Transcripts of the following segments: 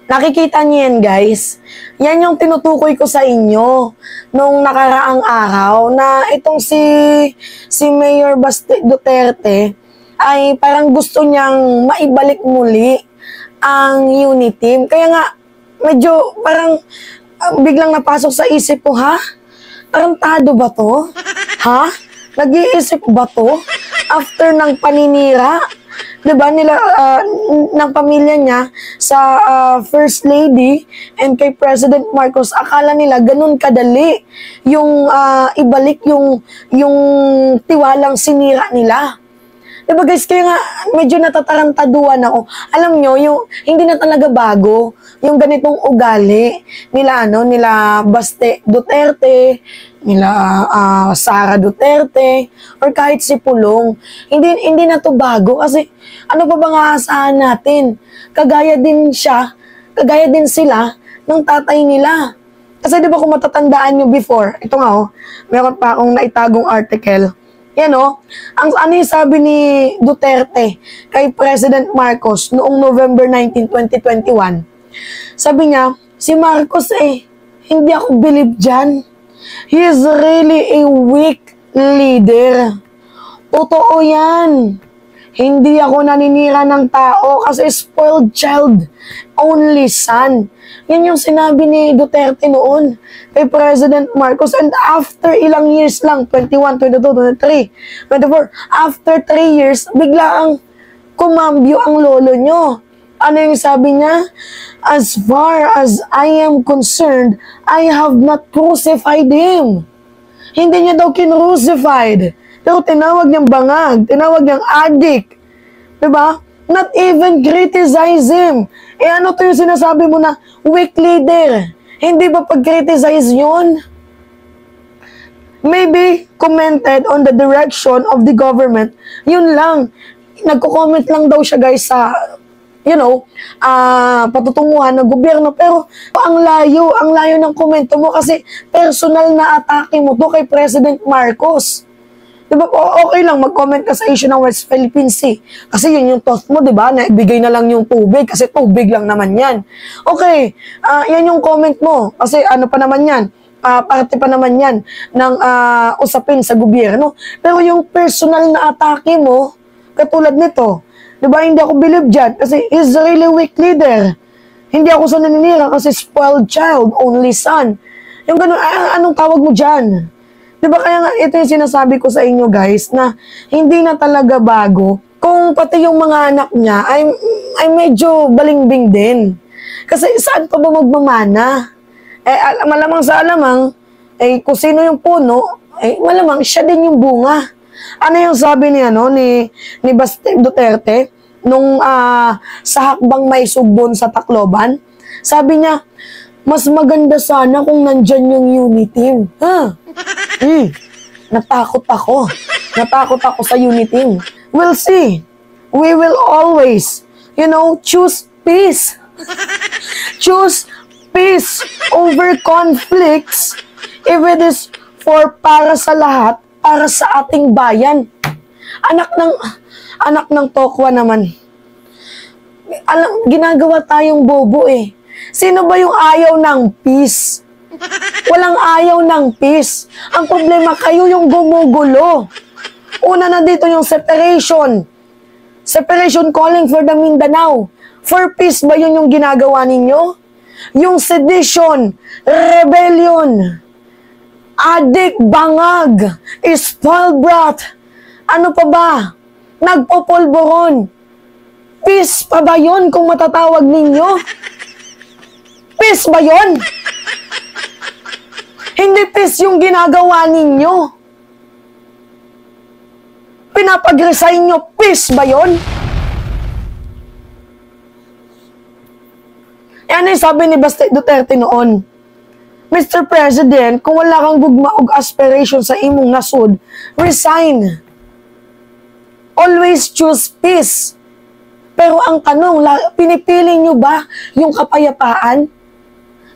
Nakikita niyo yan, guys. Yan yung tinutukoy ko sa inyo nung nakaraang araw na itong si Mayor Baste Duterte ay parang gusto niyang maibalik muli ang unity team. Kaya nga, medyo parang biglang napasok sa isip ko, ha? Tarantado ba to? Ha? Nag-iisip ba to? After ng paninira, diba, ng pamilya niya sa First Lady and kay President Marcos, akala nila ganun kadali yung ibalik yung tiwalang sinira nila. Diba guys, kaya nga medyo natatarantaduan ako. Alam nyo, yung hindi na talaga bago yung ganitong ugali nila Baste Duterte, nila Sara Duterte, or kahit si Pulong. Hindi na to bago kasi ano pa bang aasahan natin? Kagaya din sila ng tatay nila. Kasi di ba kung matatandaan nyo before, ito nga meron pa akong naitagong article. Yan ang ano yung sabi ni Duterte kay President Marcos noong November 19, 2021. Sabi niya, si Marcos hindi ako believe dyan. He is really a weak leader. Totoo yan. Hindi ako naninira ng tao kasi spoiled child, only son. Yan yung sinabi ni Duterte noon kay President Marcos. And after ilang years lang, 21, 22, 23, 24, after 3 years, bigla ang kumambyo ang lolo nyo. Ano yung sabi niya? As far as I am concerned, I have not crucified him. Hindi niya daw kinrucified. Pero tinawag niyang bangag, tinawag niyang addict. Diba? Not even criticize him. Ano to yung sinasabi mo na weak leader? Hindi ba pag-criticize yun? Maybe commented on the direction of the government. Yun lang. Nagko-comment lang daw siya guys sa patutunguhan ng gobyerno. Pero ang layo ng komento mo kasi personal na atake mo to kay President Marcos. Diba, okay lang mag-comment ka sa issue ng West Philippine Sea. Kasi yun yung thought mo, diba? Naibigay na lang yung tubig kasi tubig lang naman yan. Okay, yan yung comment mo. Kasi ano pa naman yan? Parte pa naman yan ng usapin sa gobyerno. Pero yung personal na atake mo, katulad nito, diba, hindi ako believe dyan kasi he's a really weak leader. Hindi ako sa naninira kasi spoiled child, only son. Yung ganun, anong tawag mo dyan? Diba kaya nga ito yung sinasabi ko sa inyo guys na hindi na talaga bago kung pati yung mga anak niya ay medyo balingbing din. Kasi saan pa ba magmamana? Malamang sa alamang, kung sino yung puno, malamang siya din yung bunga. Ano yung sabi ni Baste Duterte nung sa hakbang may sugbon sa Tacloban? Sabi niya, mas maganda sana kung nandyan yung unity. Natakot ako. Natakot ako sa unity. We'll see. We will always, choose peace. Choose peace over conflicts if it is para sa lahat, para sa ating bayan. Anak ng tokwa naman. Ginagawa tayong bobo Sino ba yung ayaw ng peace? Walang ayaw ng peace. Ang problema, kayo yung gumugulo. Una na dito yung separation. Separation calling for the Mindanao. For peace ba yun yung ginagawa ninyo? Yung sedition, rebellion, addict, bangag, spoiled brat. Ano pa ba? Nagpopolboron. Peace pa ba yun kung matatawag ninyo? Peace ba yun? Hindi peace yung ginagawa ninyo. Pinapag-resign nyo, peace ba yun? Ano yung sabi ni Baste Duterte noon? Mr. President, kung wala kang gugma og aspiration sa imong nasud, resign. Always choose peace. Pero ang tanong, pinipili nyo ba yung kapayapaan?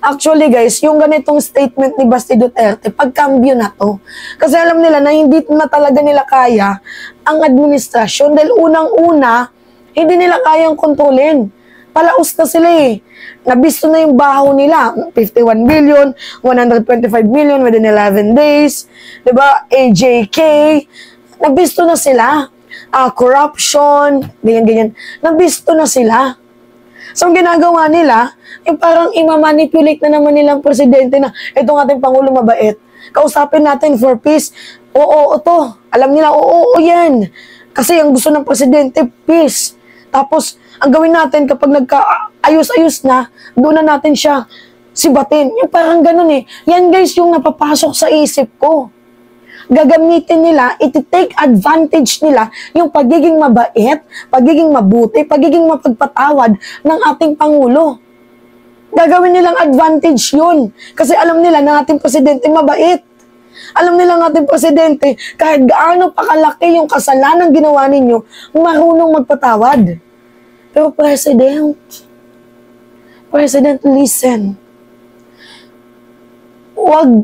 Actually guys, yung ganitong statement ni Baste Duterte, pagkambyo na to. Kasi alam nila na hindi na talaga nila kaya ang administrasyon. Dahil unang-una, hindi nila kayang kontrolin palaos na sila eh. Nabisto na yung baho nila. 51 billion, 125 million within 11 days. Diba? AJK. Nabisto na sila. Corruption, ganyan-ganyan. Nabisto na sila. So, ang ginagawa nila, yung parang imamanipulate na naman nilang presidente na itong ating Pangulo mabait. Kausapin natin for peace. Oo, to. Alam nila, oo, yan. Kasi ang gusto ng presidente, peace. Tapos, ang gawin natin kapag nagka-ayos-ayos na, doon na natin siya sibatin. Yung parang ganun eh. Yan guys, yung napapasok sa isip ko. Gagamitin nila, iti-take advantage nila yung pagiging mabait, pagiging mabuti, pagiging mapagpatawad ng ating Pangulo. Gagawin nilang advantage yun. Kasi alam nila na ating presidente mabait. Alam nila ng ating presidente, kahit gaano pakalaki yung kasalanan ginawa ninyo, marunong magpatawad. Pero President, listen. Wag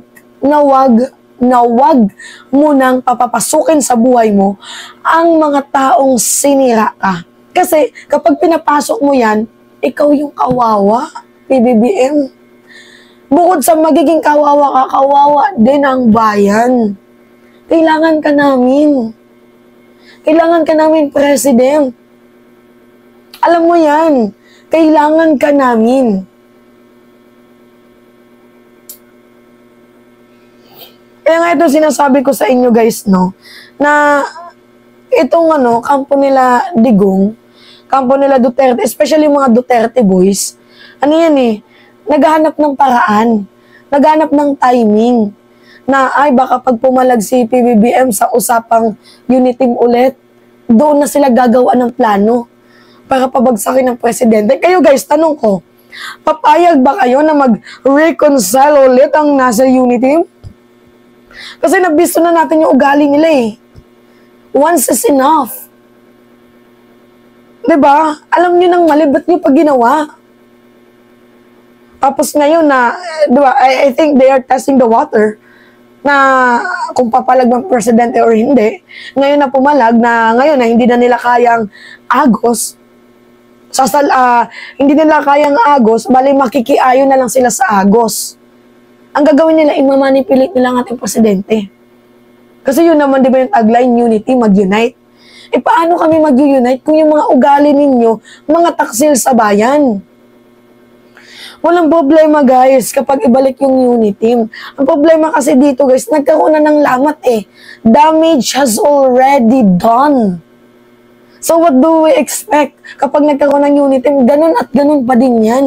mo nang papapasukin sa buhay mo ang mga taong sinira ka. Kasi kapag pinapasok mo yan, ikaw yung kawawa, PBBM. Bukod sa magiging kawawa ka, kawawa din ang bayan. Kailangan ka namin. Kailangan ka namin, President. Alam mo yan, kailangan ka namin. Kaya nga ito sinasabi ko sa inyo guys, no, na itong kampo nila Digong, kampo nila Duterte, especially mga Duterte boys, ano yan eh, naghahanap ng paraan, naghahanap ng timing, na ay baka pag pumalag si PBBM sa usapang Uniteam ulit, doon na sila gagawa ng plano para pabagsakin ng presidente. Kayo guys, tanong ko, papayag ba kayo na mag-reconcile ulit ang nasa Uniteam? Kasi nabisto na natin yung ugali nila eh. Once is enough. Diba? Alam nyo nang mali, ba't nyo pa ginawa? Tapos ngayon na, diba, I think they are testing the water na kung papalag ng presidente or hindi. Ngayon na pumalag na ngayon na hindi na nila kayang agos, hindi nila kayang agos, bali makikiayo na lang sila sa agos. Ang gagawin nila, imamanipulate nila ang ating presidente. Kasi yun naman, di ba yung tagline, unity, mag-unite. E paano kami mag-unite kung yung mga ugali ninyo, mga taksil sa bayan? Walang problema guys kapag ibalik yung unity. Ang problema kasi dito guys, nagkaroon na ng lamat eh. Damage has already done. So what do we expect kapag nagkaroon ng unity? Ganun at ganun pa din yan.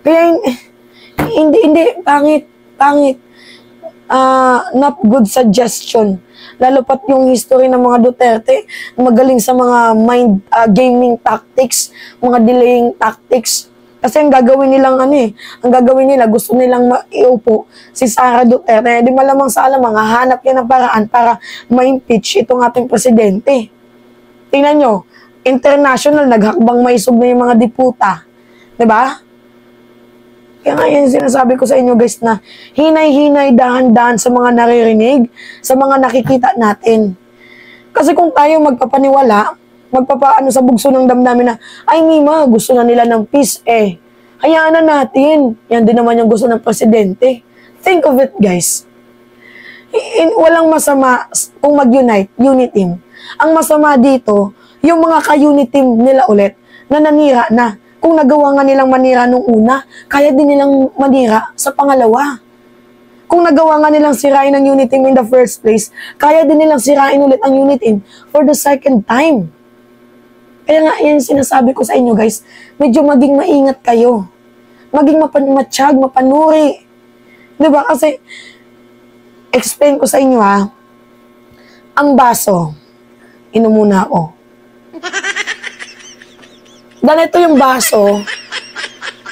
Kaya hindi, pangit. Not good suggestion. Lalo pat yung history ng mga Duterte, magaling sa mga mind gaming tactics, mga delaying tactics. Kasi ang gagawin nilang gusto nilang maiupo si Sara Duterte. Di malamang sa alamang, hahanap niya ng paraan para ma-impeach itong ating presidente. Tingnan nyo, international, naghakbang maisog na yung mga diputa. Diba? Kaya nga yan sinasabi ko sa inyo guys na hinay-hinay, dahan-dahan sa mga naririnig, sa mga nakikita natin. Kasi kung tayo magpapaniwala, sa bugso ng damdamin na, ay Mima, gusto na nila ng peace eh. Hayaan na natin. Yan din naman yung gusto ng presidente. Think of it guys. Walang masama kung mag-unite, uniteam. Ang masama dito, yung mga ka-uniteam nila ulit, na nanira na. Kung nagawa nga nilang manira nung una, kaya din nilang manira sa pangalawa. Kung nagawa nga nilang sirain ang uniteam in the first place, kaya din nilang sirain ulit ang uniteam for the second time. Kaya nga, yan sinasabi ko sa inyo guys, medyo maging maingat kayo. Maging matsyag, mapanuri. Diba? Kasi, explain ko sa inyo ha, ang baso, inom muna ako. Ganito yung baso,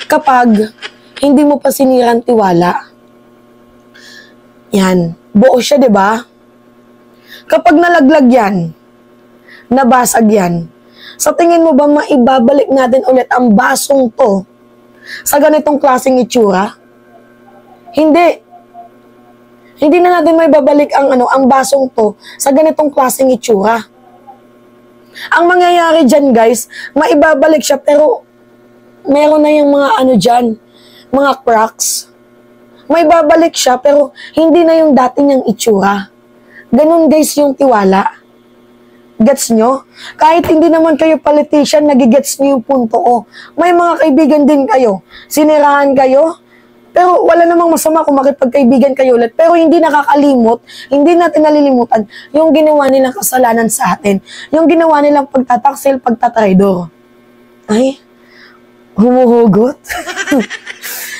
kapag hindi mo pa sinirang tiwala. Yan, buo siya, diba? Kapag nalaglag yan, nabasag yan, sa tingin mo ba maibabalik natin ulit ang basong to sa ganitong klaseng itsura? Hindi. Hindi na natin maibabalik ang basong to sa ganitong klaseng itsura. Ang mangyayari dyan, guys, maibabalik siya, pero meron na yung mga ano dyan, mga cracks. Maibabalik siya, pero hindi na yung dati niyang itsura. Ganun, guys, yung tiwala. Gets nyo? Kahit hindi naman kayo politician, nagigets nyo yung punto ko. May mga kaibigan din kayo. Sinirahan kayo, pero wala namang masama kung makipagkaibigan kayo ulit. Pero hindi nakakalimot, hindi natin nalilimutan yung ginawa nilang kasalanan sa atin. Yung ginawa nilang pagtataksil, pagtatraidor. Ay, humuhugot.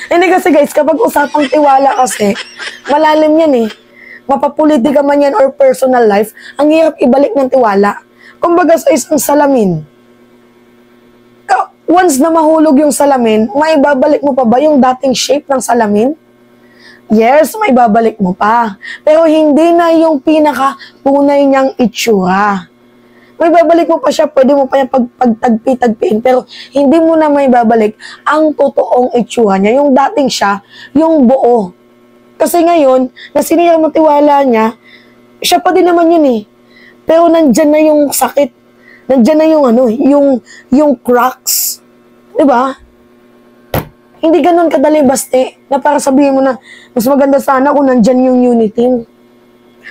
Hindi kasi guys, kapag usapang tiwala kasi, malalim yan eh. Mapapolitika man yan or personal life, ang hirap ibalik ng tiwala. Kumbaga sa isang salamin, once na mahulog yung salamin, maibabalik mo pa ba yung dating shape ng salamin? Yes, maibabalik mo pa. Pero hindi na yung pinaka-tunay niyang itsura. Maibabalik mo pa siya, pwede mo pa yung pagtagpi-tagpiin, pero hindi mo na maibabalik ang totoong itsura niya, yung dating siya, yung buo. Kasi ngayon, na sinira mo tiwala niya, siya pa din naman yun eh. Pero nandyan na yung sakit. Nandyan na yung ano, yung cracks. Diba? Hindi ganun kadali baste na para sabihin mo na mas maganda sana kung nandyan yung unity.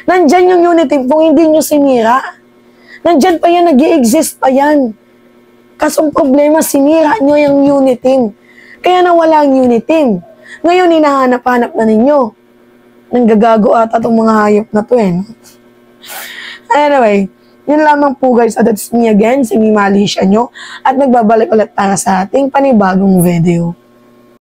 Nandyan yung unity kung hindi nyo sinira. Nandyan pa yan, nag-i-exist pa yan. Kasong problema, sinira nyo yung unity. Kaya nawala ang unity. Ngayon, hinahanap-hanap na ninyo. Nanggagago ata itong mga hayop na to eh. Anyway, yun lamang po guys. At that's me again, si Mimali siya nyo. At nagbabalik ulit para sa ating panibagong video.